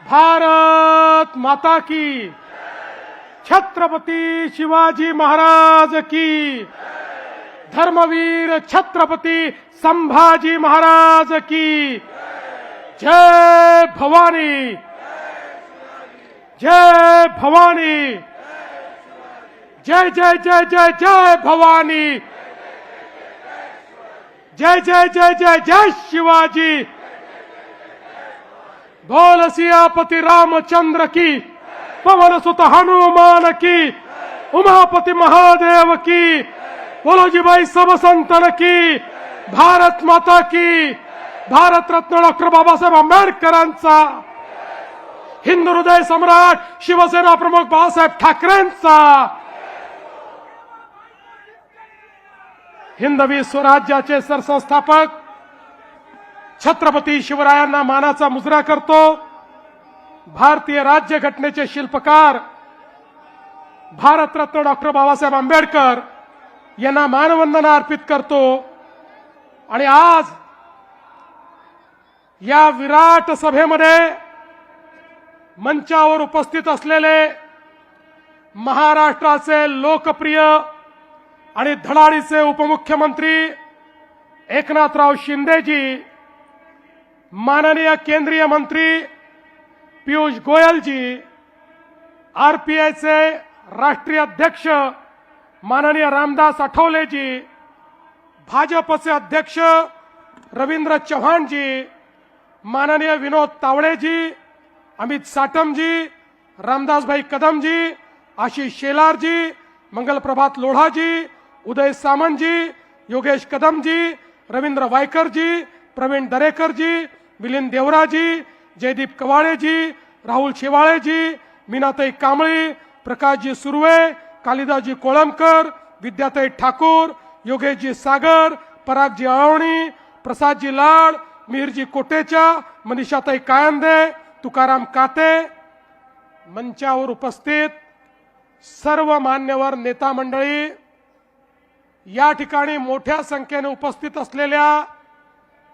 भारत माता की, छत्रपति शिवाजी महाराज की, धर्मवीर छत्रपति संभाजी महाराज की, जय भवानी, जय भवानी, जय जय जय जय जय भवानी, जय जय जय जय जय शिवाजी, बोल सियापति रामचंद्र की, पवन सुत हनुमान की, उमापति महादेव की, बोलो जी भाई सब संतन की, भारत माता की, भारत रत्न डॉक्टर बाबासाहेब आंबेडकरांचा, हिंदू हृदय सम्राट शिवसेना प्रमुख बाळासाहेब ठाकरेंचा, हिंदवी स्वराज्याचे सरसंस्थापक छत्रपती शिवरायांना मानाचा मुजरा करतो। भारतीय राज्यघटनेचे शिल्पकार भारतरत्न डॉक्टर बाबासाहेब आंबेडकर यांना मानवंदना अर्पित करतो। आणि आज या विराट सभेमध्ये मंचावर उपस्थित असलेले महाराष्ट्राचे लोकप्रिय आणि धडाडीचे उपमुख्यमंत्री एकनाथराव शिंदेजी, माननीय केंद्रीय मंत्री पीयूष गोयलजी, आरपीआयचे राष्ट्रीय अध्यक्ष माननीय रामदास आठवलेजी, भाजपचे अध्यक्ष रवींद्र चव्हाणजी, माननीय विनोद तावडेजी, अमित साटमजी, रामदासभाई कदमजी, आशीष शेलारजी, मंगलप्रभात लोढाजी, उदय सामंतजी, योगेश कदमजी, रवींद्र वायकरजी, प्रवीण दरेकरजी, मिलिंद देवराजी, जयदीप कवाळेजी, राहुल शेवाळेजी, मीनाताई कांबळी, प्रकाशजी सुर्वे, कालिदासजी कोळंबकर, विद्याताई ठाकूर, योगेशजी सागर, परागजी अळवणी, प्रसादजी लाड, मिहिरजी कोटेचा, मनीषाताई कायंदे, तुकाराम काते, मंचावर उपस्थित सर्व मान्यवर नेता मंडळी, या ठिकाणी मोठ्या संख्येने उपस्थित असलेल्या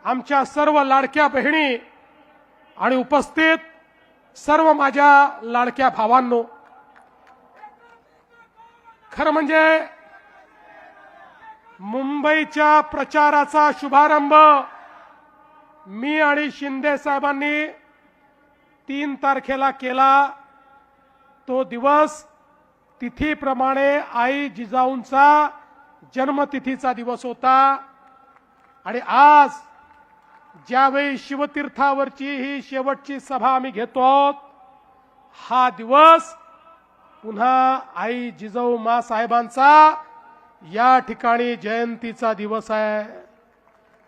आमच्या सर्व लाडक्या बहिणी आणि उपस्थित सर्व माझ्या लाडक्या भावांनो, खरं म्हणजे मुंबईच्या प्रचाराचा शुभारंभ मी आणि शिंदे साहेबांनी 3 तारखेला केला। तो दिवस तिथीप्रमाणे आई जिजाऊंचा जन्मतिथीचा दिवस होता। आणि आज ज्यावेळी शिवतीर्थावरची ही शेवटची सभा आम्ही घेतो, हा दिवस पुन्हा आई जिजाऊ मा साहेबांचा या ठिकाणी जयंतीचा दिवस आहे।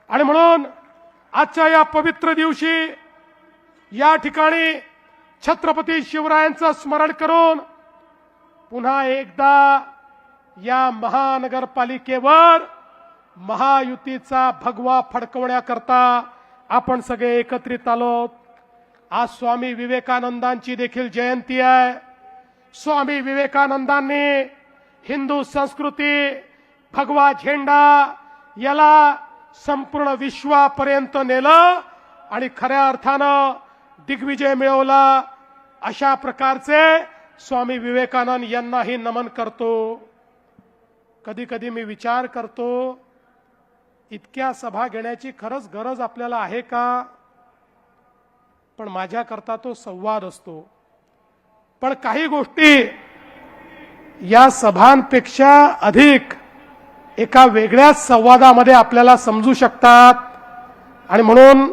आणि म्हणून आजच्या या पवित्र दिवशी या ठिकाणी छत्रपती शिवरायांचं स्मरण करून पुन्हा एकदा या महानगरपालिकेवर महायुतीचा भगवा फडकवण्याकरता आपण सगळे एकत्रित आलोत। आज स्वामी विवेकानंदांची देखील जयंती आहे। स्वामी विवेकानंदांनी हिंदू संस्कृती, भगवा झेंडा याला संपूर्ण विश्वापर्यंत नेलं आणि खऱ्या अर्थानं दिग्विजय मिळवला। अशा प्रकारचे स्वामी विवेकानंद यांनाही नमन करतो। कधी कधी मी विचार करतो, इतक्या सभा घेण्याची खरंच गरज आपल्याला आहे का? पण माझ्याकरता तो संवाद असतो। पण काही गोष्टी या सभांपेक्षा अधिक एका वेगळ्याच संवादामध्ये आपल्याला समजू शकतात। आणि म्हणून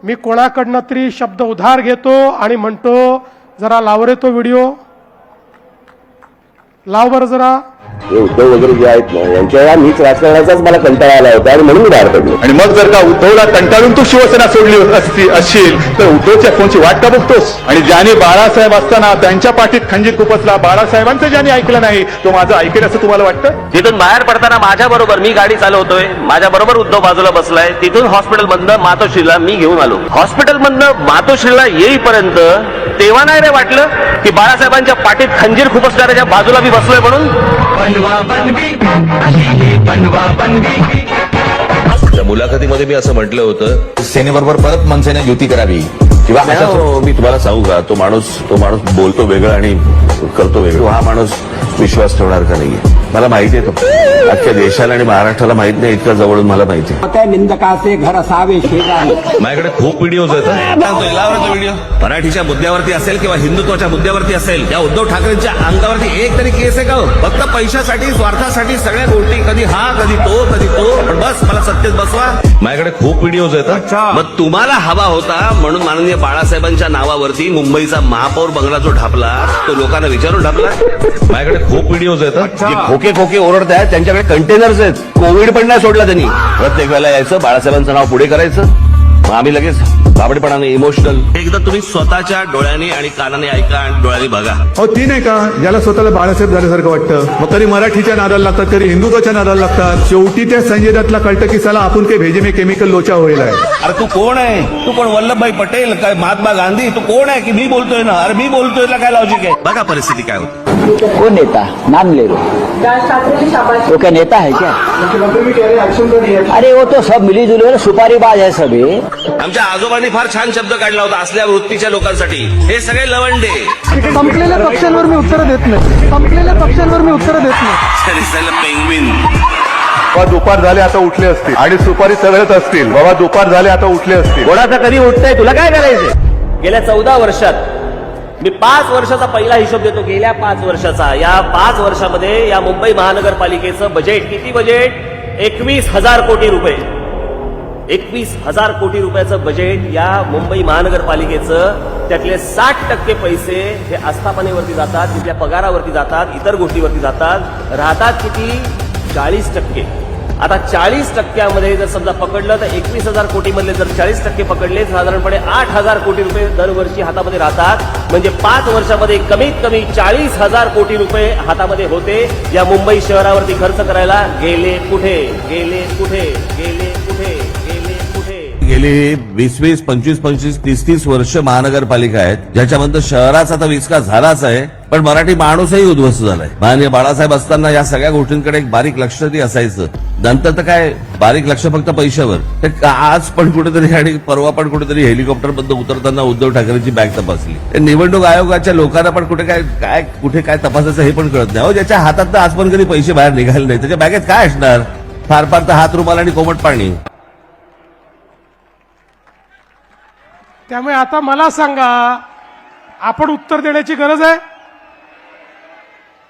मी कोणाकडनं तरी शब्द उधार घेतो आणि म्हणतो, जरा लाव रे तो व्हिडिओ, लाव बरं जरा। हे उद्धव वगैरे जे आहेत ना, यांच्या मीच राजकारणाचाच मला कंटाळा आला होता आणि म्हणून मी बाहेर पडलो। आणि मग जर का उद्धवला कंटाळून तू शिवसेना सोडली असशील तर उद्धवच्या फोनची वाट का बघतोस? आणि ज्याने बाळासाहेब असताना त्यांच्या पाठीत खंजीर खुपसला, बाळासाहेबांचं ज्याने ऐकलं नाही तो माझं ऐकेल असं तुम्हाला वाटतं? तिथून बाहेर पडताना माझ्या बरोबर मी गाडी चालवतोय, माझ्या बरोबर उद्धव बाजूला बसलाय। तिथून हॉस्पिटलमधनं मातोश्रीला मी घेऊन आलो। हॉस्पिटलमधनं मातोश्रीला येईपर्यंत तेव्हा नाही रे वाटलं की बाळासाहेबांच्या पाठीत खंजीर खुपसणाऱ्याच्या बाजूला मी बसलोय म्हणून। बनवा बनवी, बनवा बनवी। मुलाखतीमध्ये मी असं म्हटलं होतं, सेनेबरोबर परत मनसेने युती करावी किंवा नाही हो, मी तुम्हाला सांगू का, तो माणूस बोलतो वेगळं आणि करतो वेगळं. हा माणूस विश्वास ठेवणार का नाहीये मला माहिती आहे. तो अख्ख्या देशाला आणि महाराष्ट्राला माहित नाही, इतकं जवळून मला माहिती आहे. त्या निंदकाचे घर असावे शेजारी. माझ्याकडे खूप व्हिडिओज आहेत. व्हिडिओ मराठीच्या मुद्द्यावरती असेल किंवा हिंदुत्वाच्या मुद्द्यावरती असेल, या उद्धव ठाकरेंच्या अंगावरती एक तरी केस आहे का हो? फक्त पैशासाठी, स्वार्थासाठी सगळ्या गोष्टी, कधी हा कधी तो कधी तो, पण बस मला सत्तेत बसवा. माझ्याकडे खूप व्हिडिओज आहेत. मग तुम्हाला हवा होता म्हणून माननीय बाळासाहेबांच्या नावावरती मुंबईचा महापौर बंगला जो ढापला, तो लोकांना विचारून ढापला. माझ्याकडे खूप व्हिडिओज आहेत. जे खोके खोके ओरडत आहेत त्यांच्याकडे कंटेनर्स आहेत. कोविड पण नाही सोडला त्यांनी. प्रत्येक वेळेला यायचं, बाळासाहेबांचं नाव पुढे करायचं, मग आम्ही लगेच बाबडपणाने इमोशनल. एकदा तुम्ही स्वतःच्या डोळ्यांनी आणि कानाने ऐका आणि डोळ्यांनी बघा. अहो ती नाही का ज्याला स्वतःला बाळासाहेब झाल्यासारखं वाटतं, मग कधी मराठीच्या नादाला लागतात, कधी हिंदुत्वाच्या नादाला लागतात. शेवटी त्या संजय दत्तला कळतं की साला आपण काही भेजे में केमिकल लोचा होईल आहे. अरे तू कोण आहे? तू कोण? वल्लभभाई पटेल काय महात्मा गांधी? तू कोण आहे की मी बोलतोय ना? अरे मी बोलतोय ना, काय लॉजिक आहे? बघा परिस्थिती काय होती. वो नेता नाम ले लो, वो क्या नेता है क्या? अरे वो तो सब मिली जुली सुपारीबाज है सभी. आमच्या आजोबांनी फार छान शब्द काढला होता असल्या वृत्तीच्या लोकांसाठी. हे सगळे लवंडे. संपलेल्या पक्षांवर मी उत्तर देत नाही. संपलेल्या पक्षांवर मी उत्तर देत नाही. पेंग्विन. बाबा दुपार झाले आता उठले असतील आणि सुपारी सगळेच असतील. बाबा दुपार झाले आता उठले असतील. कोणाचा कधी उठतंय, तुला काय करायचंय? गेल्या 14 वर्षात मी 5 वर्षाचा पहिला हिशोब देतो. गेल्या 5 वर्षाचा, या 5 वर्षामध्ये या मुंबई महानगरपालिकेचं बजेट किती? बजेट 21,000 कोटी रुपये. 21,000 कोटी रुपयाचं बजेट या मुंबई महानगरपालिकेचं. त्यातले 60% पैसे हे आस्थापनेवरती जातात, तिथल्या पगारावरती जातात, इतर गोष्टीवरती जातात. राहतात किती? 40%. आता 40%मध्ये जर समजा पकडलं तर 21,000 कोटी मधले जर 40% पकडले, साधारणपणे 8,000 कोटी रुपये दरवर्षी हातामध्ये राहतात. म्हणजे 5 वर्षामध्ये कमीत कमी 40,000 कोटी रुपये हातामध्ये होते. या मुंबई शहरावरती खर्च करायला गेले कुठे? गेले कुठे? गेले कुठे? गेले कुठे? गेली 20-20, 25-25, 30-30 वर्ष महानगरपालिका आहेत, ज्याच्यामध्ये शहराचा तर विकास झालाच आहे, पण मराठी माणूसही उद्ध्वस्त झालाय. माननीय बाळासाहेब असताना या सगळ्या गोष्टींकडे एक बारीक लक्ष ती असायचं. नंतर तर काय बारीक लक्ष फक्त पैशावर. तर आज पण कुठेतरी आणि परवा पण कुठेतरी हेलिकॉप्टर बद्दल उतरताना उद्धव ठाकरेंची बॅग तपासली. निवडणूक आयोगाच्या लोकांना पण कुठे काय तपासायचं हे पण कळत नाही. अहो, ज्याच्या हातात तर आज पण कधी पैसे बाहेर निघाले नाही, त्याच्या बॅगेत काय असणार? फार फार तर हात रुमाल आणि कोमट पाणी. त्यामुळे आता मला सांगा, आपण उत्तर देण्याची गरज आहे?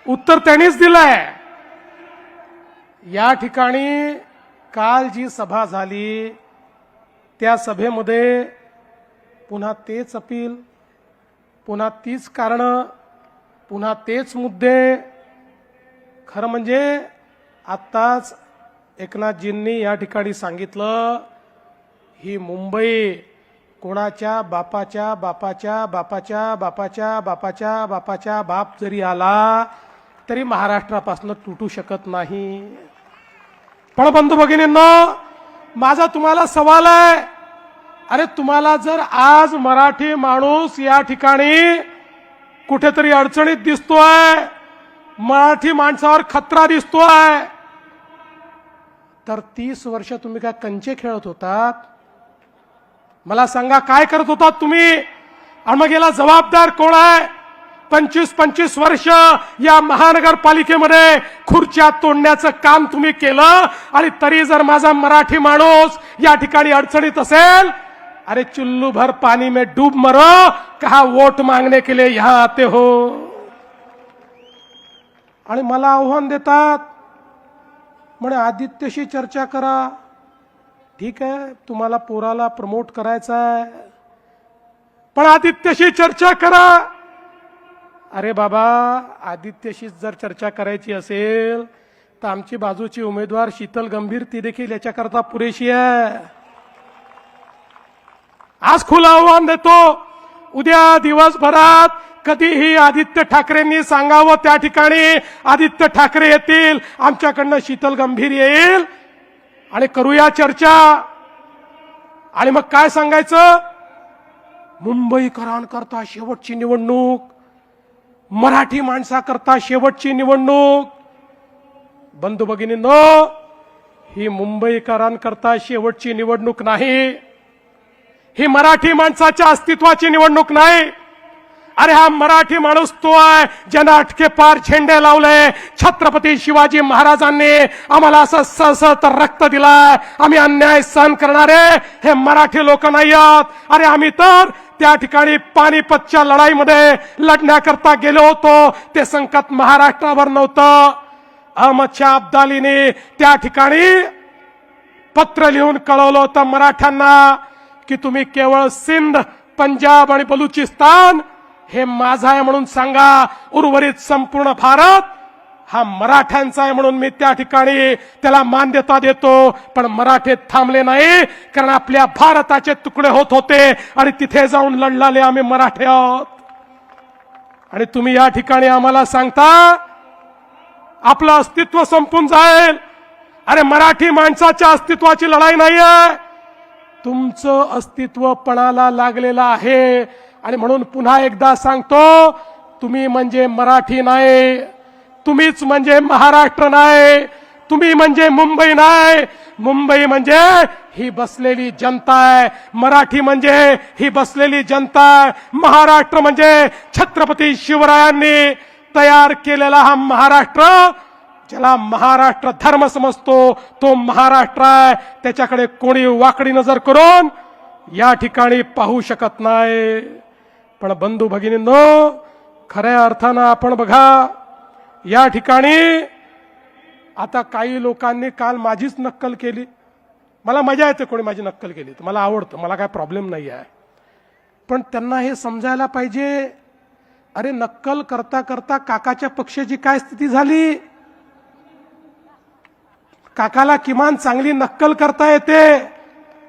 उत्तर त्यांनीच दिलंय. या ठिकाणी काल जी सभा झाली, त्या सभेमध्ये पुन्हा तेच अपील, पुन्हा तीच कारणं, पुन्हा तेच मुद्दे. खरं म्हणजे आत्ताच एकनाथजींनी या ठिकाणी सांगितलं, ही मुंबई कोणाच्या बापाच्या बापाच्या बापाच्या बापाच्या बापाच्या बापाच्या बाप जरी आला तरी महाराष्ट्रापासून तुटू शकत नाही. पण बंधू भगिनींनो, माझा तुम्हाला सवाल आहे, अरे तुम्हाला जर आज मराठी माणूस या ठिकाणी कुठेतरी अडचणीत दिसतोय, मराठी माणसावर खतरा दिसतोय, तर 30 वर्ष तुम्ही काय कंचे खेळत होतात? मला सांगा, काय करत होतात तुम्ही? आणि मग याला जबाबदार कोण आहे? 25-25 वर्ष या महानगरपालिकेमध्ये खुर्च्या तोडण्याचं काम तुम्ही केलं, आणि तरी जर माझा मराठी माणूस या ठिकाणी अडचणीत असेल, अरे चुल्लू भर पानी में डूब मरो, कहा वोट मांगने के लिए यहां आते हो. आणि मला आव्हान देतात, म्हणे आदित्यशी चर्चा करा. ठीक आहे, तुम्हाला पोराला प्रमोट करायचं आहे, पण आदित्यशी चर्चा करा. अरे बाबा, आदित्यशी जर चर्चा करायची असेल तर आमची बाजूची उमेदवार शीतल गंभीर ती देखील याच्याकरता पुरेशी आहे. आज खुलं आव्हान देतो, उद्या दिवसभरात कधीही आदित्य ठाकरेंनी सांगावं, त्या ठिकाणी आदित्य ठाकरे येतील, आमच्याकडनं शीतल गंभीर येईल आणि करूया चर्चा. आणि मग काय सांगायचं? मुंबईकरांकरता शेवटची निवडणूक, मराठी माणसाकरता शेवटची निवडणूक. बंधू भगिनींनो, ही मुंबईकरांकरता शेवटची निवडणूक नाही, ही मराठी माणसाच्या अस्तित्वाची निवडणूक नाही. अरे हा मराठी माणूस तो आहे ज्यानं अटके पार झेंडे लावले. छत्रपती शिवाजी महाराजांनी आम्हाला असं सळसळत रक्त दिलाय. आम्ही अन्याय सहन करणारे हे मराठी लोक नाही आहोत. अरे आम्ही तर त्या ठिकाणी पानिपतच्या लढाईमध्ये लढण्याकरता गेलो होतो. ते संकट महाराष्ट्रावर नव्हतं. अहमद शाह अब्दालीने त्या ठिकाणी पत्र लिहून कळवलं होतं मराठ्यांना की तुम्ही केवळ सिंध, पंजाब आणि बलुचिस्तान हे माझा आहे म्हणून सांगा, उर्वरित संपूर्ण भारत हा मराठ्यांचा आहे म्हणून मी त्या ठिकाणी त्याला मान्यता देतो. पण मराठे थांबले नाही, कारण आपल्या भारताचे तुकडे होत होते आणि तिथे जाऊन लढलेले आम्ही मराठे आहोत. आणि तुम्ही या ठिकाणी आम्हाला सांगता आपलं अस्तित्व संपून जाईल. अरे मराठी माणसाच्या अस्तित्वाची लढाई नाहीये, तुमचं अस्तित्व पणाला लागलेलं आहे. आणि म्हणून पुन्हा एकदा सांगतो, तुम्ही म्हणजे मराठी नाही, तुम्हीच म्हणजे महाराष्ट्र नाही, तुम्ही म्हणजे मुंबई नाही. मुंबई म्हणजे ही बसलेली जनता आहे, मराठी म्हणजे ही बसलेली जनता आहे. महाराष्ट्र म्हणजे छत्रपती शिवरायांनी तयार केलेला हा महाराष्ट्र, ज्याला महाराष्ट्र धर्म समजतो तो महाराष्ट्र आहे. त्याच्याकडे कोणी वाकडी नजर करून या ठिकाणी पाहू शकत नाही. पण बंधू भगिनींनो, खऱ्या अर्थानं आपण बघा, या ठिकाणी आता काही लोकांनी काल माझीच नक्कल केली. मला मजा येते कोणी माझी नक्कल केली तर, मला आवडतं, मला काय प्रॉब्लेम नाही आहे. पण त्यांना हे समजायला पाहिजे, अरे नक्कल करता करता काकाच्या पक्षाची काय स्थिती झाली. काकाला किमान चांगली नक्कल करता येते,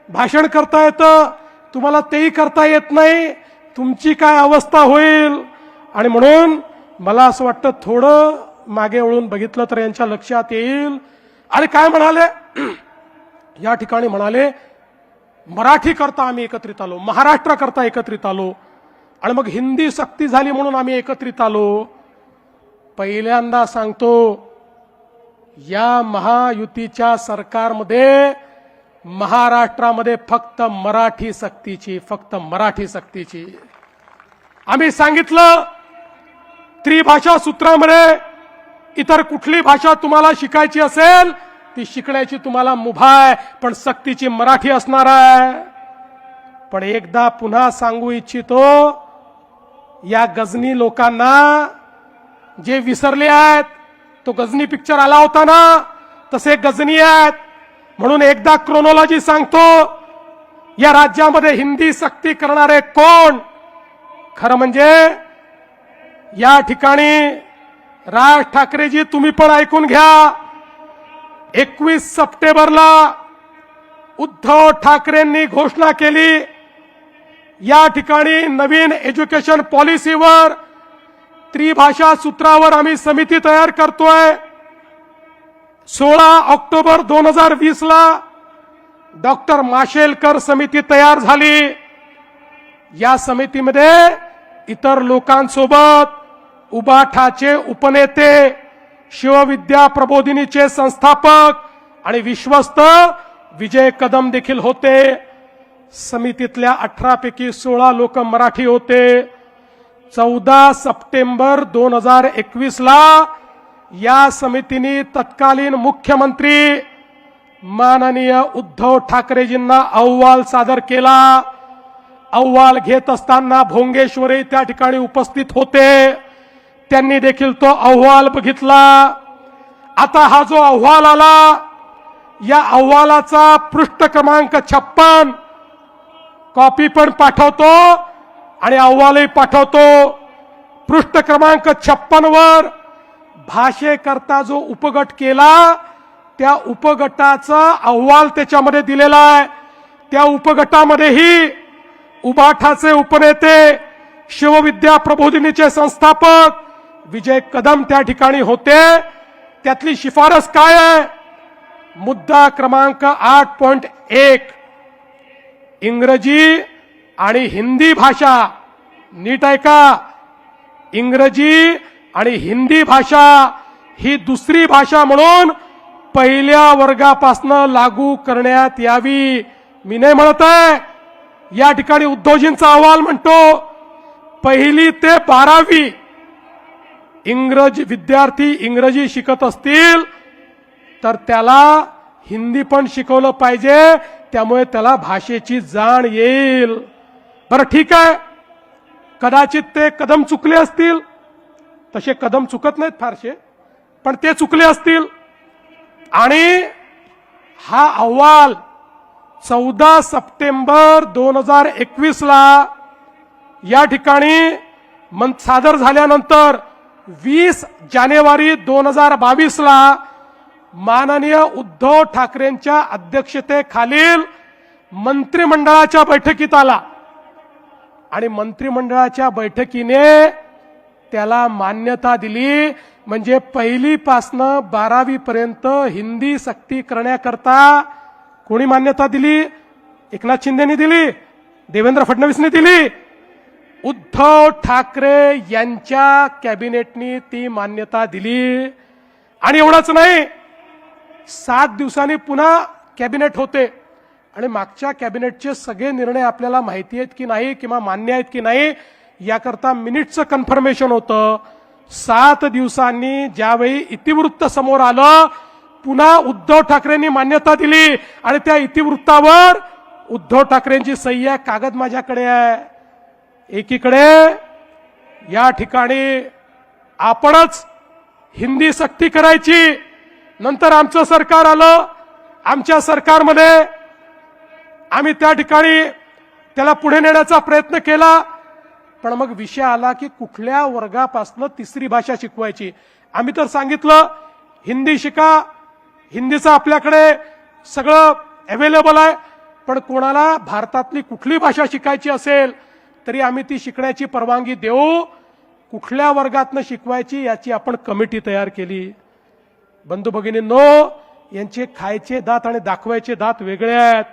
भाषण करता येतं, तुम्हाला तेही करता येत नाही. तुमची काय अवस्था होईल. आणि म्हणून मला असं वाटतं थोडं मागे वळून बघितलं तर यांच्या लक्षात येईल. अरे काय म्हणाले या ठिकाणी, म्हणाले मराठी करता आम्ही एकत्रित आलो, महाराष्ट्र करता एकत्रित आलो, आणि मग हिंदी सक्ती झाली म्हणून आम्ही एकत्रित आलो. पहिल्यांदा सांगतो, या महायुतीच्या सरकारमध्ये महाराष्ट्रामध्ये फक्त मराठी सक्तीची, फक्त मराठी सक्तीची. आम्ही सांगितलं त्रिभाषा सूत्रामध्ये इतर कुठली भाषा तुम्हाला शिकायची असेल ती शिकण्याची तुम्हाला मुभा आहे, पण सक्तीची मराठी असणार आहे. पण एकदा पुन्हा सांगू इच्छितो, या गजनी लोकांना जे विसरले आहेत, तो गजनी पिक्चर आला होता ना, तसे गजनी आहेत. म्हणून एकदा क्रोनॉलॉजी सांगतो, या राज्यामध्ये हिंदी सक्ती करणारे कोण. खरं म्हणजे या ठिकाणी राज ठाकरेजी तुम्ही पण ऐकून घ्या. 21 सप्टेंबरला उद्धव ठाकरेंनी घोषणा केली, या ठिकाणी नवीन एज्युकेशन पॉलिसीवर, त्रिभाषा सूत्रावर आम्ही समिती तयार करतोय. 16 ऑक्टोबर 2020 ला डॉक्टर माशेलकर समिती तयार झाली. या समितीमध्ये इतर लोकांसोबत उबाठाचे उपनेते, शिवविद्या प्रबोधिनीचे संस्थापक आणि विश्वस्त विजय कदम देखील होते. समितीतल्या 18 पैकी 16 लोक मराठी होते. 14 सप्टेंबर 2021 ला या समितीने तत्कालीन मुख्यमंत्री माननीय उद्धव ठाकरेजींना अहवाल सादर केला. अहवाल घेत असताना भोंगेश्वरी त्या ठिकाणी उपस्थित होते. त्यांनी देखील तो अहवाल बघितला. आता हा जो अहवाल आला, या अहवालाचा पृष्ठ क्रमांक 56 कॉपी पण पाठवतो आणि अहवालही पाठवतो. पृष्ठ क्रमांक 56 वर भाषेकरता जो उपगट केला त्या उपगटाचा अहवाल त्याच्यामध्ये दिलेला आहे. त्या उपगटामध्येही उबाठाचे उपनेते, शिवविद्या प्रबोधिनीचे संस्थापक विजय कदम त्या ठिकाणी होते. त्यातली शिफारस काय आहे? मुद्दा क्रमांक 8.1 इंग्रजी आणि हिंदी भाषा, नीट ऐका, इंग्रजी आणि हिंदी भाषा ही दुसरी भाषा म्हणून पहिल्या वर्गापासून लागू करण्यात यावी. मी नाही म्हणत आहे, या ठिकाणी उद्धवजींचा अहवाल म्हणतो 1ली ते 12वी विद्यार्थी इंग्रजी शिकत असतील तर त्याला हिंदी पण शिकवलं पाहिजे, त्यामुळे त्याला भाषेची जाण येईल. बरं ठीक आहे, कदाचित ते कदम चुकले असतील, तसे कदम चुकत नाहीत फारसे, पण ते चुकले असतील. आणि हा अहवाल 14 सप्टेंबर 2021 ला या ठिकाणी सादर झाल्यानंतर 20 जानेवारी 2022 ला माननीय उद्धव ठाकरेंच्या अध्यक्षतेखालील मंत्रिमंडळाच्या बैठकीत आला आणि मंत्रिमंडळाच्या बैठकीने त्याला मान्यता दिली. म्हणजे 1ली पासून 12वी पर्यंत हिंदी सक्ती करण्याकरता कोणी मान्यता दिली? एकनाथ शिंदेनी दिली, देवेंद्र फडणवीसने दिली, उद्धव ठाकरे यांच्या कॅबिनेटनी ती मान्यता दिली. आणि एवढंच नाही, 7 दिवसांनी पुन्हा कॅबिनेट होते आणि मागच्या कॅबिनेटचे सगळे निर्णय आपल्याला माहिती आहेत की नाही किंवा मान्य आहेत की नाही याकरता मिनिटचं कन्फर्मेशन होतं. 7 दिवसांनी ज्यावेळी इतिवृत्त समोर आलं, पुन्हा उद्धव ठाकरेंनी मान्यता दिली आणि त्या इतिवृत्तावर उद्धव ठाकरेंची सही आहे. कागद माझ्याकडे आहे. एकीकडे या ठिकाणी आपणच हिंदी सक्ती करायची, नंतर आमचं सरकार आलं, आमच्या सरकारमध्ये आम्ही त्या ठिकाणी त्याला पुढे नेण्याचा प्रयत्न केला. पण मग विषय आला की कुठल्या वर्गापासून 3री भाषा शिकवायची. आम्ही तर सांगितलं हिंदी शिका, हिंदीचं आपल्याकडे सगळं अवेलेबल आहे, पण कोणाला भारतातली कुठली भाषा शिकायची असेल तरी आम्ही ती शिकण्याची परवानगी देऊ. कुठल्या वर्गातनं शिकवायची याची आपण कमिटी तयार केली. बंधू भगिनींनो, यांचे खायचे दात आणि दाखवायचे दात वेगळे आहेत.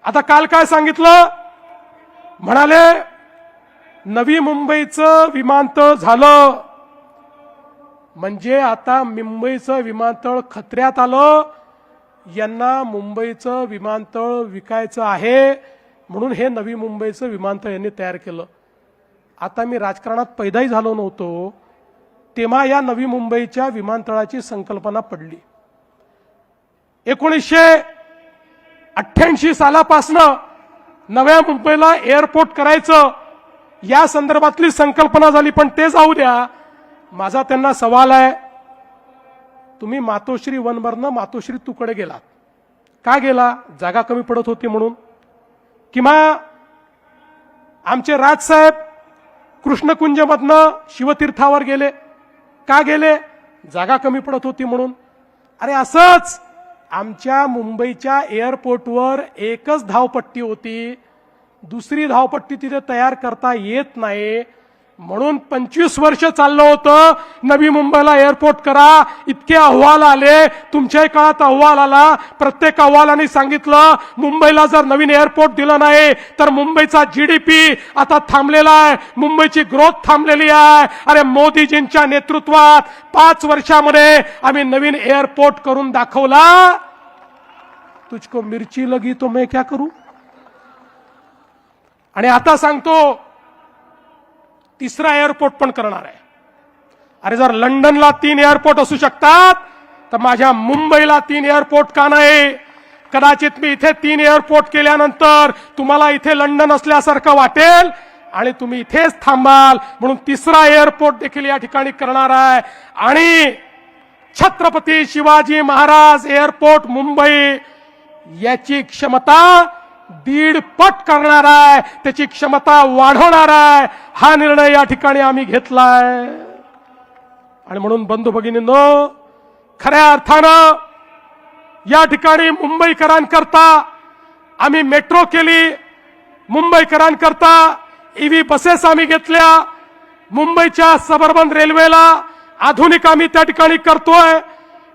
आता काल काय सांगितलं? म्हणाले नवी मुंबईचं विमानतळ झालं म्हणजे आता मुंबईचं विमानतळ खतऱ्यात आलं. यांना मुंबईचं विमानतळ विकायचं आहे म्हणून हे नवी मुंबईचं विमानतळ यांनी तयार केलं. आता मी राजकारणात पैदाही झालो नव्हतो तेव्हा या नवी मुंबईच्या विमानतळाची संकल्पना पडली. 1988 सालापासनं नव्या मुंबईला एअरपोर्ट करायचं या संदर्भातली संकल्पना झाली. पण ते जाऊ द्या, माझा त्यांना सवाल आहे, तुम्ही मातोश्री 1 वरनं मातोश्री 2 कडे गेलात. का गेला? जागा कमी पडत होती म्हणून? किंवा आमचे राजसाहेब कृष्णकुंजमधनं शिवतीर्थावर गेले, का गेले? जागा कमी पडत होती म्हणून. अरे असंच आमच्या मुंबईच्या एअरपोर्टवर एकच धावपट्टी होती, दुसरी धावपट्टी तिथे तयार करता येत नाही म्हणून 25 वर्ष चाललं होतं नवी मुंबईला एअरपोर्ट करा. इतके अहवाल आले, तुमच्याही काळात अहवाल आला, प्रत्येक अहवालाने सांगितलं मुंबईला जर नवीन एअरपोर्ट दिलं नाही तर मुंबईचा जीडीपी आता थांबलेला आहे, मुंबईची ग्रोथ थांबलेली आहे. अरे मोदीजींच्या नेतृत्वात 5 वर्षामध्ये आम्ही नवीन एअरपोर्ट करून दाखवला. तुझको मिरची लगी तो मैं क्या करू? आणि आता सांगतो 3रा एअरपोर्ट पण करणार आहे. अरे जर लंडनला 3 एअरपोर्ट असू शकतात तर माझ्या मुंबईला 3 एअरपोर्ट का नाही? कदाचित मी इथे 3 एअरपोर्ट केल्यानंतर तुम्हाला इथे लंडन असल्यासारखं वाटेल आणि तुम्ही इथेच थांबाल, म्हणून 3रा एअरपोर्ट देखील या ठिकाणी करणार आहे. आणि छत्रपती शिवाजी महाराज एअरपोर्ट मुंबई याची क्षमता 1.5 पट करणार आहे, त्याची क्षमता वाढवणार आहे. हा निर्णय या ठिकाणी आम्ही घेतलाय. आणि म्हणून बंधू भगिनींनो, खऱ्या अर्थानं या ठिकाणी मुंबईकरांकरता आम्ही मेट्रो केली, मुंबईकरांकरता ईव्ही बसेस आम्ही घेतल्या, मुंबईच्या सबअर्बन रेल्वेला आधुनिक आम्ही त्या ठिकाणी करतोय,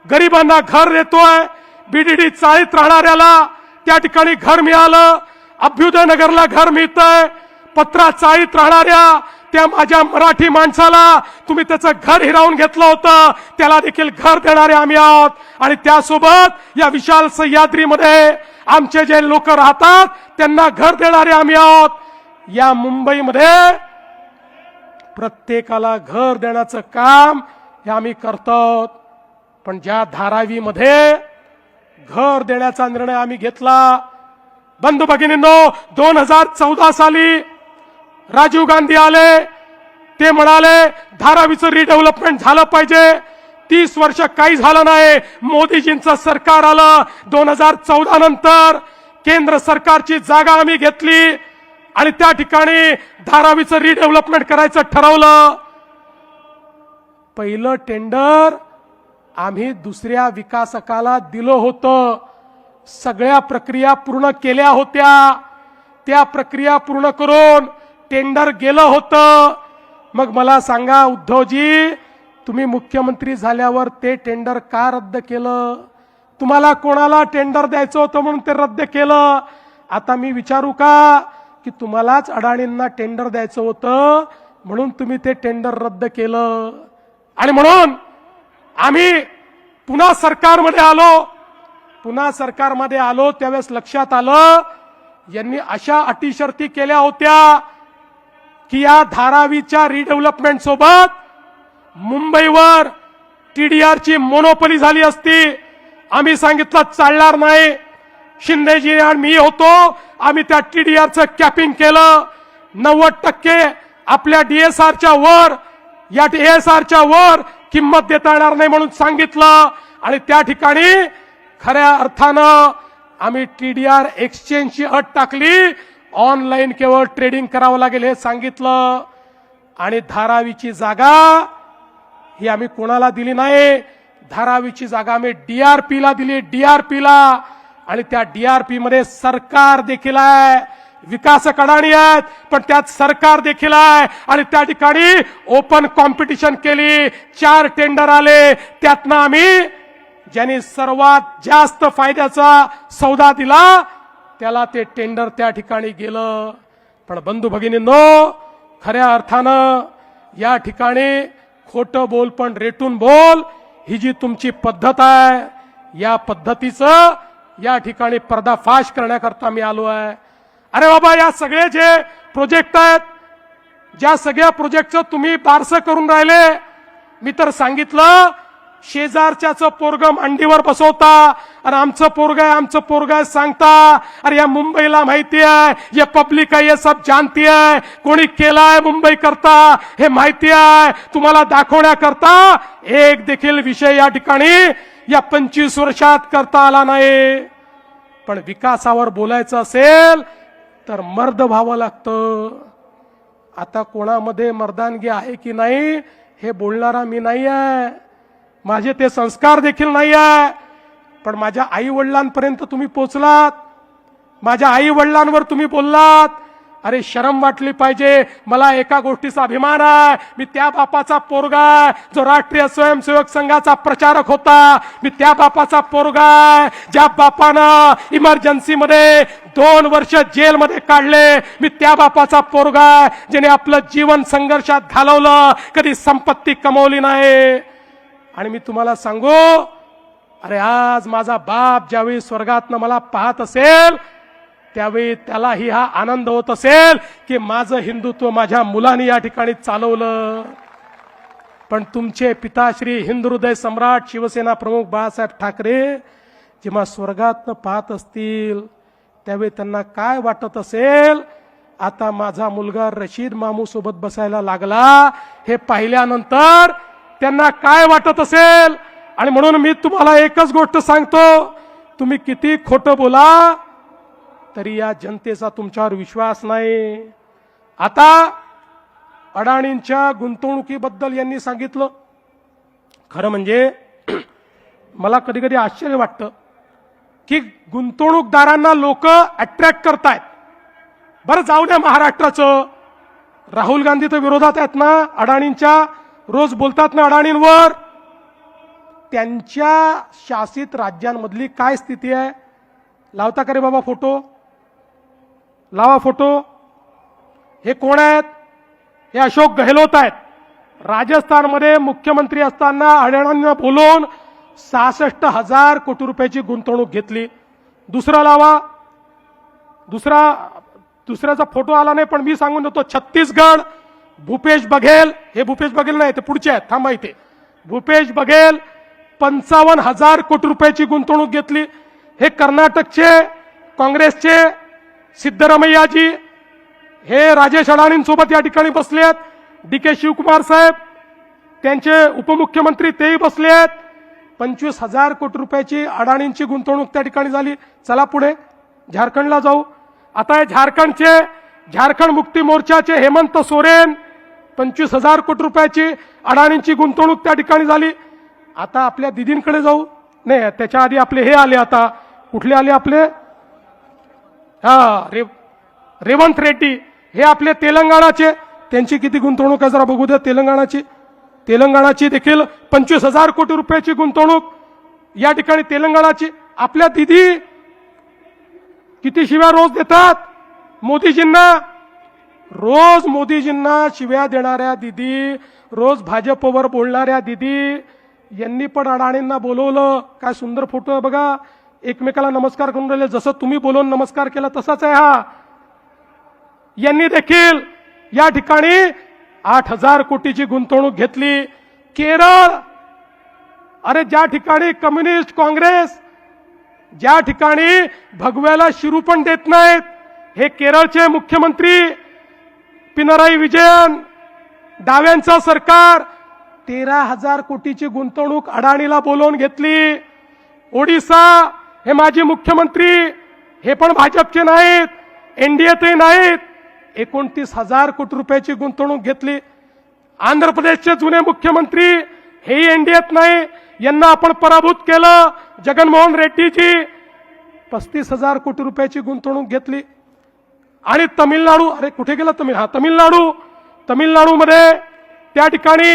गरिबांना घर देतोय, बीडीडी चाळीत राहणाऱ्याला त्या ठिकाणी घर मिळालं, अभ्युदय नगरला घर मिळतंय, पत्रा चाळीत राहणाऱ्या त्या माझ्या मराठी माणसाला तुम्ही त्याचं घर हिरावून घेतलं होतं, त्याला देखील घर देणारे आम्ही आहोत. आणि त्यासोबत या विशाल सह्याद्रीमध्ये आमचे जे लोक राहतात त्यांना घर देणारे आम्ही आहोत. या मुंबईमध्ये प्रत्येकाला घर देण्याचं काम हे आम्ही करतो. पण ज्या धारावीमध्ये घर देण्याचा निर्णय आम्ही घेतला, बंधू भगिनींनो, 2014 साली राजीव गांधी आले, ते म्हणाले धारावीचं रिडेव्हलपमेंट झालं पाहिजे. 30 वर्ष काही झालं नाही. मोदीजींचं सरकार आलं 2014 नंतर, केंद्र सरकारची जागा आम्ही घेतली आणि त्या ठिकाणी धारावीचं रिडेव्हलपमेंट करायचं ठरवलं. पहिलं टेंडर आम्ही दुसऱ्या विकासकाला दिलं होतं. सगळ्या प्रक्रिया पूर्ण केल्या होत्या. त्या प्रक्रिया पूर्ण करून टेंडर गेलं होतं. मग मला सांगा उद्धवजी, तुम्ही मुख्यमंत्री झाल्यावर ते टेंडर का रद्द केलं? तुम्हाला कोणाला टेंडर द्यायचं होतं म्हणून ते रद्द केलं. आता मी विचारू का की तुम्हालाच अडाणींना टेंडर द्यायचं होतं म्हणून तुम्ही ते टेंडर रद्द केलं. आणि म्हणून आम्ही पुन्हा सरकारमध्ये आलो त्यावेळेस लक्षात आलं यांनी अशा अटी शर्ती केल्या होत्या की या धारावीच्या रिडेव्हलपमेंट सोबत मुंबईवर टीडीआरची मोनोपोली झाली असती. आम्ही सांगितलं चालणार नाही. शिंदेजी आणि मी होतो, आम्ही त्या टीडीआरचं कॅपिंग केलं. 90% आपल्या डीएसआरच्या वर, या डीएसआरच्या वर किंमत देता येणार नाही म्हणून सांगितलं. आणि त्या ठिकाणी खऱ्या अर्थानं आम्ही टीडीआर एक्सचेंजची अट टाकली. ऑनलाईन केवळ ट्रेडिंग करावं लागेल हे सांगितलं. आणि धारावीची जागा ही आम्ही कोणाला दिली नाही. धारावीची जागा आम्ही डीआरपीला दिली, डीआरपीला. आणि त्या डीआरपी मध्ये सरकार देखील आहे, विकासक अडाणी आहेत पण त्यात सरकार देखील आहे. आणि त्या ठिकाणी ओपन कॉम्पिटिशन केली, 4 टेंडर आले, त्यातनं आम्ही ज्यांनी सर्वात जास्त फायद्याचा सौदा दिला त्याला ते टेंडर त्या ठिकाणी गेलं. पण बंधू भगिनींनो, खऱ्या अर्थानं या ठिकाणी खोटं बोल पण रेटून बोल ही जी तुमची पद्धत आहे, या पद्धतीचं या ठिकाणी पर्दाफाश करण्याकरता मी आलो आहे. अरे बाबा, या सगळे जे प्रोजेक्ट आहेत, ज्या सगळ्या प्रोजेक्टचं तुम्ही बारसं करून राहिले, मी तर सांगितलं शेजारच्याचं पोरग मांडीवर बसवता आणि आमचं पोरग आहे सांगता. अरे या मुंबईला माहिती आहे, ये पब्लिक आहे, ये सब जानती है, कोणी केलाय मुंबई करता हे माहिती आहे. तुम्हाला दाखवण्याकरता एक देखील विषय या ठिकाणी या 25 वर्षात करता आला नाही. पण विकासावर बोलायचं असेल तर मर्द व्हावं लागतं. आता कोणामध्ये मर्दानगी आहे की नाही हे बोलणारा मी नाही आहे, माझे ते संस्कार देखील नाही आहे. पण माझ्या आई वडिलांपर्यंत तुम्ही पोचलात, माझ्या आई वडिलांवर तुम्ही बोललात. अरे शरम वाटली पाहिजे. मला एका गोष्टीचा अभिमान आहे, मी त्या बापाचा पोरगा आहे जो राष्ट्रीय स्वयंसेवक संघाचा प्रचारक होता. मी त्या बापाचा पोरगा आहे ज्या बापानं इमर्जन्सीमध्ये 2 वर्ष जेलमध्ये काढले. मी त्या बापाचा पोरगा आहे ज्याने आपलं जीवन संघर्षात घालवलं, कधी संपत्ती कमवली नाही. आणि मी तुम्हाला सांगू, अरे आज माझा बाप ज्यावेळी स्वर्गातनं मला पाहत असेल त्यावेळी त्यालाही हा आनंद होत असेल की माझं हिंदुत्व माझ्या मुलांनी या ठिकाणी चालवलं. पण तुमचे पिताश्री हिंदुहृदय सम्राट शिवसेना प्रमुख बाळासाहेब ठाकरे जेव्हा स्वर्गातनं पाहत असतील त्यावेळी त्यांना काय वाटत असेल. आता माझा मुलगा रशीद मामू सोबत बसायला लागला हे पाहिल्यानंतर त्यांना काय वाटत असेल. आणि म्हणून मी तुम्हाला एकच गोष्ट सांगतो, तुम्ही किती खोटं बोला तरी या जनतेचा तुमच्यावर विश्वास नाही. आता अडाणींच्या गुंतवणुकीबद्दल यांनी सांगितलं. खरं म्हणजे मला कधी कधी आश्चर्य वाटतं की गुंतवणूकदारांना लोक अट्रॅक्ट करतायत. बरं जाऊ द्या महाराष्ट्राचं, राहुल गांधी तर विरोधात आहेत ना अडाणींच्या, रोज बोलतात ना अडाणींवर. त्यांच्या शासित राज्यांमधली काय स्थिती आहे लावता का रे बाबा फोटो? लावा फोटो. हे कोण आहेत? हे अशोक गहलोत आहेत. राजस्थानमध्ये मुख्यमंत्री असताना अडाणींना बोलवून 66,000 कोटी रुपयाची गुंतवणूक घेतली. दुसरा लावा, दुसऱ्याचा फोटो आला नाही, पण मी सांगून देतो. छत्तीसगड, भूपेश बघेल, हे भूपेश बघेल नाही, ते पुढचे आहेत, थांबा इथे. भूपेश बघेल 55,000 कोटी रुपयाची गुंतवणूक घेतली. हे कर्नाटकचे काँग्रेसचे सिद्धरामय्याजी, हे राजेश अडाणींसोबत या ठिकाणी बसले आहेत. डी.के. शिवकुमार साहेब, त्यांचे उपमुख्यमंत्री तेही बसले आहेत. 25,000 कोटी रुपयाची अडाणींची गुंतवणूक त्या ठिकाणी झाली. चला पुढे झारखंडला जाऊ. आता हे झारखंड मुक्ती मोर्चाचे हेमंत सोरेन, 25,000 कोटी रुपयाची अडाणींची गुंतवणूक त्या ठिकाणी झाली. आता आपल्या दिदींकडे जाऊ. नाही, त्याच्या आधी आपले हे आले. आता कुठले आले आपले? रेवंत रेड्डी, हे आपले तेलंगणाचे. त्यांची किती गुंतवणूक आहे जरा बघू द्या. तेलंगणाची देखील 25,000 कोटी रुपयाची गुंतवणूक या ठिकाणी तेलंगणाची. आपल्या दिदी किती शिव्या रोज देतात मोदीजींना. रोज मोदीजींना शिव्या देणाऱ्या दिदी, रोज भाजपवर बोलणाऱ्या दिदी, यांनी पण अडाणींना बोलवलं. काय सुंदर फोटो आहे बघा. एकमेकाला नमस्कार करून राहिले. जसं तुम्ही बोलून नमस्कार केला तसाच आहे हा. यांनी देखील या ठिकाणी 8,000 कोटीची गुंतवणूक घेतली. केरळ, अरे ज्या ठिकाणी कम्युनिस्ट काँग्रेस, ज्या ठिकाणी भगव्याला शिरू पण देत नाहीत, हे केरळचे मुख्यमंत्री पिनराई विजयन, डाव्यांचं सरकार 13,000 कोटीची गुंतवणूक अडाणीला बोलवून घेतली. ओडिशा, हे माजी मुख्यमंत्री, हे पण भाजपचे नाहीत, एनडीएतही नाहीत, 29,000 कोटी रुपयाची गुंतवणूक घेतली. आंध्र प्रदेशचे जुने मुख्यमंत्री, हेही एनडीएत नाही, यांना आपण पराभूत केलं. जगनमोहन रेड्डीजी 35,000 कोटी रुपयाची गुंतवणूक घेतली. आणि तमिळनाडू, अरे कुठे गेला तमिळनाडूमध्ये त्या ठिकाणी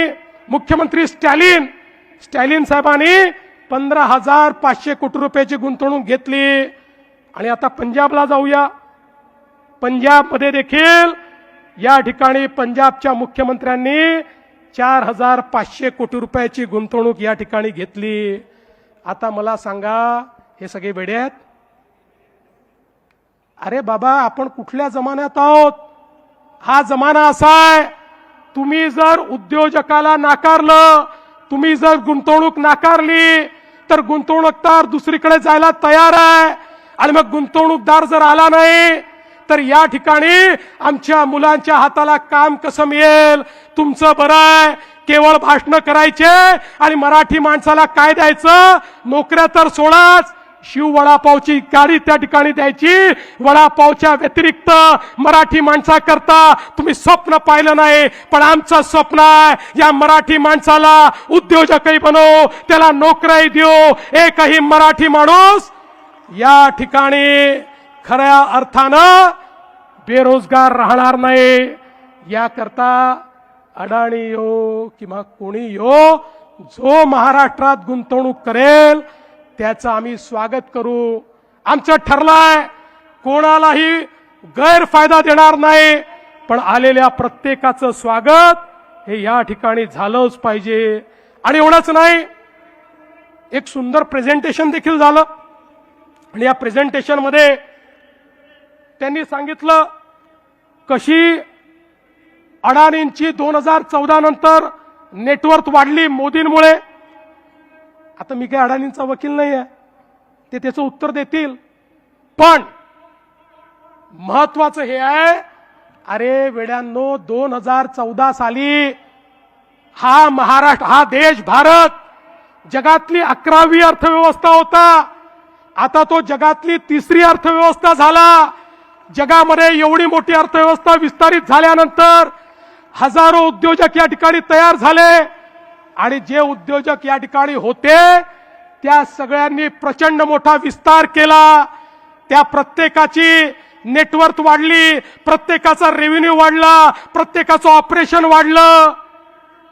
मुख्यमंत्री स्टॅलिन साहेबांनी 15,500 कोटी रुपयाची गुंतवणूक घेतली. आणि आता पंजाबला जाऊया. पंजाबमध्ये देखील या ठिकाणी पंजाबच्या मुख्यमंत्र्यांनी 4,500 कोटी रुपयाची गुंतवणूक या ठिकाणी घेतली. आता मला सांगा, हे सगळे वेडे आहेत? अरे बाबा, आपण कुठल्या जमान्यात आहोत? हा जमाना असा आहे, तुम्ही जर उद्योजकाला नाकारलं, तुम्ही जर गुंतवणूक नाकारली, तर गुंतवणूकदार दुसरीकडे जायला तयार आहे. आणि मग गुंतवणूकदार जर आला नाही, तर या ठिकाणी आमच्या मुलांच्या हाताला काम कसं मिळेल? तुमचं बरं आहे, केवळ भाषणं करायचे आणि मराठी माणसाला काय द्यायचं? नोकऱ्या तर सोडाच, शिव वडापावची गाडी त्या ठिकाणी द्यायची. वडापावच्या व्यतिरिक्त मराठी माणसाकरता तुम्ही स्वप्न पाहिलं नाही. पण आमचं स्वप्न आहे, या मराठी माणसाला उद्योजकही बनवू, त्याला नोकऱ्याही देऊ. एकही मराठी माणूस या ठिकाणी खऱ्या अर्थानं बेरोजगार राहणार नाही. याकरता अडाणी हो किंवा कोणी हो, जो महाराष्ट्रात गुंतवणूक करेल त्याचं आम्ही स्वागत करू. आमचं ठरलंय, कोणालाही गैरफायदा देणार नाही, पण आलेल्या प्रत्येकाचं स्वागत हे या ठिकाणी झालंच पाहिजे. आणि एवढंच नाही, एक सुंदर प्रेझेंटेशन देखील झालं. आणि या प्रेझेंटेशन मध्ये त्यांनी सांगितलं कशी अडाणींची 2014 नंतर नेटवर्थ वाढली मोदींमुळे. आता मी काही अडाणींचा वकील नाही आहे, ते त्याचं उत्तर देतील. पण महत्वाचं हे आहे, अरे वेड्यांनो, 2014 साली हा महाराष्ट्र, हा देश, भारत जगातली 11वी अर्थव्यवस्था होता. आता तो जगातली 3री अर्थव्यवस्था झाला. जगामध्ये एवढी मोठी अर्थव्यवस्था विस्तारित झाल्यानंतर हजारो उद्योजक या ठिकाणी तयार झाले. आणि जे उद्योजक या ठिकाणी होते त्या सगळ्यांनी प्रचंड मोठा विस्तार केला. त्या प्रत्येकाची नेटवर्थ वाढली, प्रत्येकाचा रेव्हेन्यू वाढला, प्रत्येकाचं ऑपरेशन वाढलं.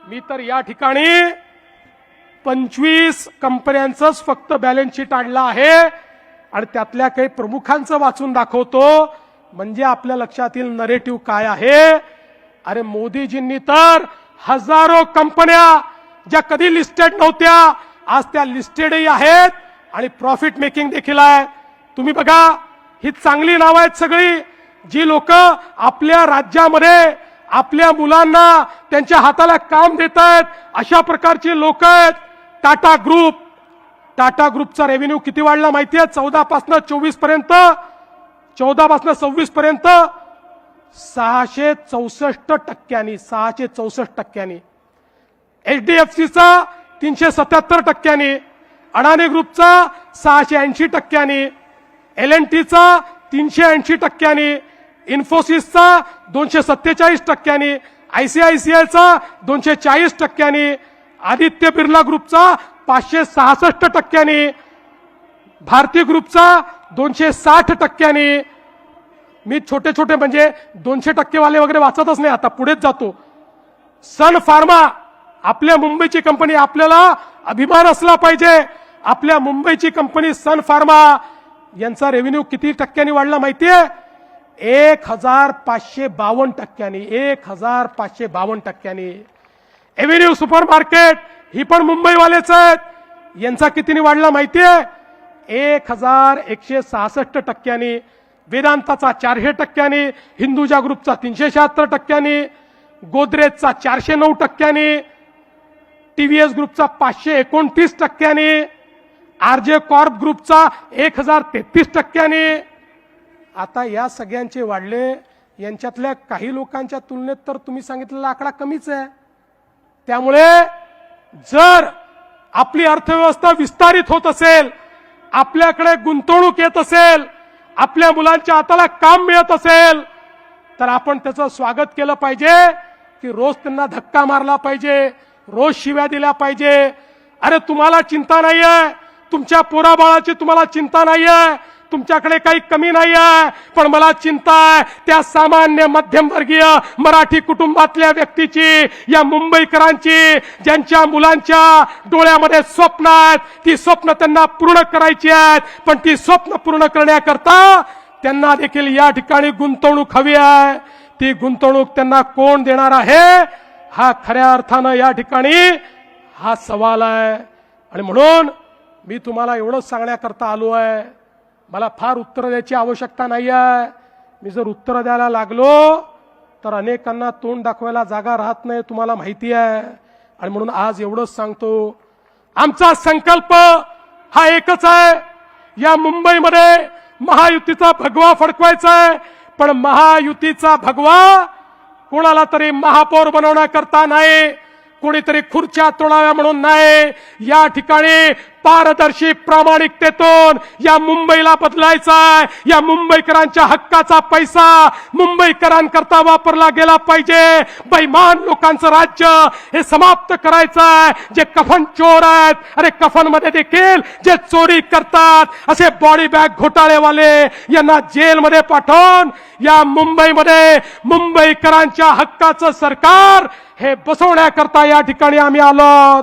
मी तर या ठिकाणी 25 कंपन्यांचंच फक्त बॅलन्स शीट आणलं आहे आणि त्यातल्या काही प्रमुखांचं वाचून दाखवतो, म्हणजे आपल्या लक्षात येईल नरेटिव्ह काय आहे. अरे मोदीजींनी तर हजारो कंपन्या ज्या कधी लिस्टेड नव्हत्या आज त्या लिस्टेडही आहेत आणि प्रॉफिट मेकिंग देखील आहे. तुम्ही बघा ही चांगली नावं आहेत सगळी जी लोक आपल्या राज्यामध्ये आपल्या मुलांना त्यांच्या हाताला काम देत आहेत अशा प्रकारची लोक आहेत. टाटा ग्रुपचा रेव्हेन्यू किती वाढला माहितीये? 14 पासून 24 पर्यंत 14 पासून 26 पर्यंत 664%. 664%. HDFCचा 377%. अडाणी ग्रुपचा 680%. L&Tचा 380%. इन्फोसिसचा 247%. ICICIचा 240%. आदित्य बिर्ला ग्रुपचा 566%. भारती ग्रुपचा 260%. मी छोटे छोटे म्हणजे 200% वाले वगैरे वाचतच नाही आता पुढेच जातो. सन फार्मा आपल्या मुंबईची कंपनी आपल्याला अभिमान असला पाहिजे. आपल्या मुंबईची कंपनी सन फार्मा यांचा रेव्हेन्यू किती टक्क्यांनी वाढला माहितीये? 1552%. 1552%. एव्हेन्यू सुपर मार्केट ही पण मुंबईवालेच आहेत. यांचा कितीने वाढला माहितीये? 1166%. वेदांताचा 400%. हिंदुजा ग्रुपचा 376%. गोदरेजचा 409%. TVS ग्रुपचा 529%. RJ कॉर्प ग्रुपचा 1033%. आता या सगळ्यांचे वाढले. यांच्यातल्या काही लोकांच्या तुलनेत तर तुम्ही सांगितलेला आकडा कमीच आहे. त्यामुळे जर आपली अर्थव्यवस्था विस्तारित होत असेल, आपल्याकडे गुंतवणूक येत असेल, आपल्या मुलांच्या हाताला काम मिळत असेल तर आपण त्याचं स्वागत केलं पाहिजे की रोज त्यांना धक्का मारला पाहिजे, रोज शिव्या दिल्या पाहिजे. अरे तुम्हाला चिंता नाहीये, तुमच्या पोराबाळाची तुम्हाला चिंता नाहीये, तुमच्याकडे काही कमी नाहीये, पण मला चिंता आहे त्या सामान्य मध्यमवर्गीय मराठी कुटुंबातल्या व्यक्तीची, या मुंबईकरांची ज्यांच्या मुलांच्या डोळ्यामध्ये स्वप्न आहेत. ती स्वप्न त्यांना पूर्ण करायची आहेत, पण ती स्वप्न पूर्ण करण्याकरता त्यांना देखील या ठिकाणी गुंतवणूक हवी आहे. ती गुंतवणूक त्यांना कोण देणार आहे हा खऱ्या अर्थानं या ठिकाणी हा सवाल आहे. आणि म्हणून मी तुम्हाला एवढंच सांगण्याकरता आलो आहे. मला फार उत्तर द्यायची आवश्यकता नाही आहे. मी जर उत्तर द्यायला लागलो तर अनेकांना तोंड दाखवायला जागा राहत नाही, तुम्हाला माहिती आहे. आणि म्हणून आज एवढंच सांगतो, आमचा संकल्प हा एकच आहे. या मुंबईमध्ये महायुतीचा भगवा फडकवायचा आहे, पण महायुतीचा भगवा कोणाला तरी महापौर बनवण्याकरता नाही, कोणीतरी खुर्च्या तोडाव्या म्हणून नाही. या ठिकाणी पारदर्शी प्रामाणिकतेतून या मुंबईला बदलायचा आहे. या मुंबईकरांच्या हक्काचा पैसा मुंबईकरांकरता वापरला गेला पाहिजे. बेईमान लोकांचं राज्य हे समाप्त करायचं आहे. जे कफन चोर आहेत, अरे कफन मध्ये देखील जे चोरी करतात असे बॉडी बॅग घोटाळेवाले यांना जेलमध्ये पाठवून या मुंबईमध्ये मुंबईकरांच्या हक्काचं सरकार हे बसवण्याकरता या ठिकाणी आम्ही आलो.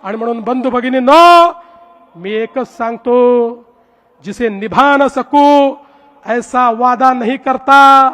आणि म्हणून बंधू भगिनींनो, मी एकच सांगतो, जिसे निभा न सकूं ऐसा वादा नहीं करता,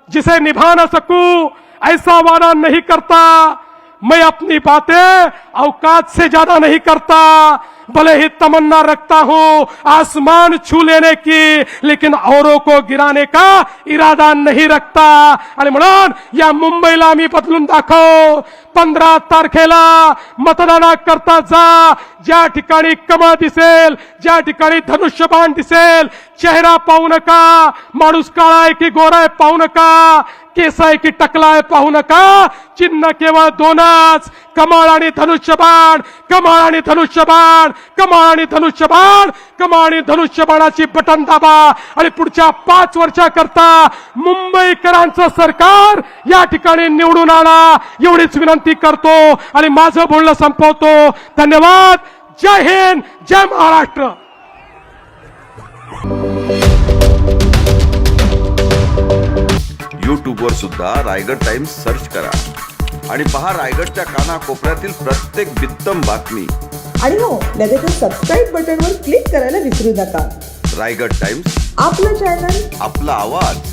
जिसे निभा न सकूं ऐसा वादा नहीं करता. मैं अपनी बातें औकात से ज्यादा नहीं करता, भले ही तमन्ना रखता हूं आसमान छू लेने की, लेकिन औरों को गिराने का इरादा नहीं रखता. आणि म्हणून या मुंबईला आम्ही बदलून दाखव. 15 तारखेला मतदानाकरता जा. ज्या ठिकाणी कमळ दिसेल, ज्या ठिकाणी धनुष्यबाण दिसेल, चेहरा पाहू नका, माणूस काळा आहे की गोरा आहे पाहू नका, केस आहे की टकला आहे पाहू नका. चिन्ह केवळ दोनच, कमळ आणि धनुष्यबाण. कमळ आणि धनुष्यबाण, कमळ आणि धनुष्यबाण, कमळ आणि धनुष्यबाणाची बटन दाबा आणि पुढच्या 5 वर्षाकरता मुंबईकरांचं सरकार या ठिकाणी निवडून आणा, एवढीच विनंती करतो आणि माझं बोलणं संपवतो. धन्यवाद. जय हिंद, जय महाराष्ट्र. यूट्यूबवर सुद्धा रायगड टाइम्स सर्च करा आणि पहा रायगडच्या कानाकोपऱ्यातील प्रत्येक बित्तम बातमी. आणि हो, लगेच सबस्क्राईब बटनवर क्लिक करायला विसरू नका. रायगड टाइम्स, आपलं चॅनल, आपला आवाज.